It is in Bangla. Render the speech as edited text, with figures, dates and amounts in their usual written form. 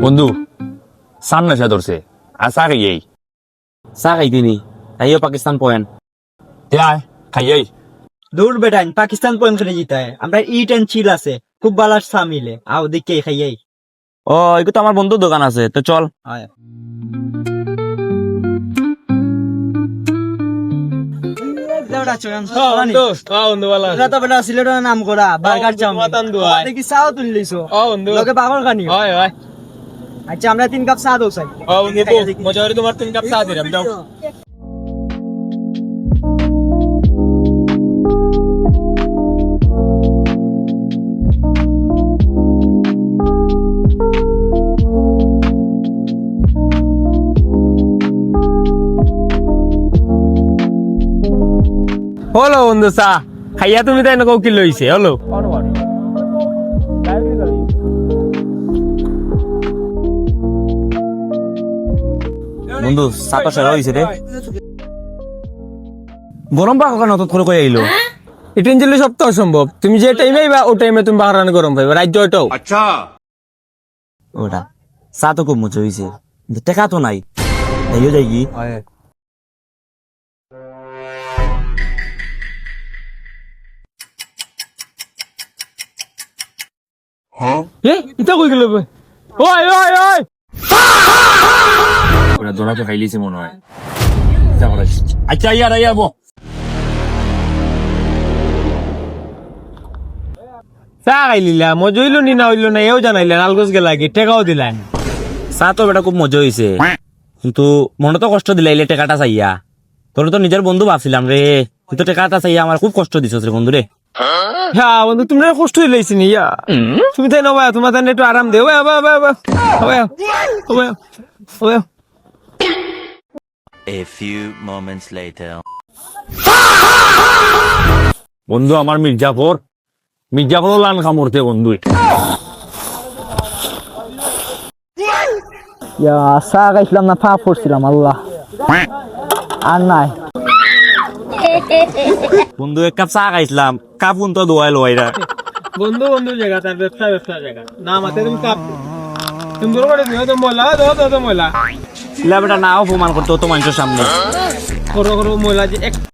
বন্ধু সান নেশা ধরছে আর চা খাইয়েই চা খাইতিনি তাইও পাকিস্তান পয়েন্ট আয় খাইয়েই দূর বেটাইন পাকিস্তান পয়েন্ট খেলে জিতা है আমরা ইট এন্ড চিল আছে খুব ভালো চা মিলে আও দেখে খাইয়াই ও এগুলো তো আমার বন্ধুর দোকান আছে তো চল আয় নাম করা বার্গার দেখি চাও তুলিছো লোকে পাগল খানি আচ্ছা আমরা 3 কাপ চা দাও চাই তোমার 3 কাপ চা দিলাম দাও হলো বন্ধু চা খাইয়া তুমি তাই না কি লইছে হলো বন্ধু চা তো সেরা হয়েছে রে গরম পাক কেন তো করে কই আইলো এটা ইঞ্জিলি সব তো অসম্ভব তুমি যে টাইমে আইবা ও টাইমে তুমি বাগানে গরম পাইবা রাজ্য ওটাও ওটা চা তো খুব মজা হয়েছে কিন্তু টেকা তো নাই তাইও যাই কি ইটা কই গেল ওই ওই ওই ওরা দোনা তো খাইলিছে মনে হয় আচ্ছা ইয়ার আইয়াবো চা খাইলিলা মজা হইলো নি না হইলো না এও জানাইলেন আলগোজ গেলা কি টেকাও দিলেন চা তো বেটা খুব মজা হয়েছে কিন্তু মনে তো কষ্ট দিলাইলে টেকাটা চাইয়া তোর তো নিজের বন্ধু ভাবছিলাম রে তুই তো টেকাটা চাইয়া আমার খুব কষ্ট দিছস রে বন্ধু রে হ্যাঁ বন্ধু তুমি কষ্ট হইলাইছি নি ইয়া তুমি তাই নবা তোমার তাই একটু আরাম দে A few moments later. বন্ধু আমার মির্জাফর লান খামরতে বন্ধু ইয়া চা খাইছিলাম না পা পড়ছিলাম আল্লাহ আর নাই বন্ধু এক কাপ চা খাইছিলাম কাপুন তো দোয়াই লোয়াইরা বন্ধু জায়গা তার ব্যবসা জায়গা না মাতে তুমি কাপ তুমি দূর করে দিও তো ময়লা বেটা নাও অপমান করতো তো মানুষের সামনে করো ময়লা যে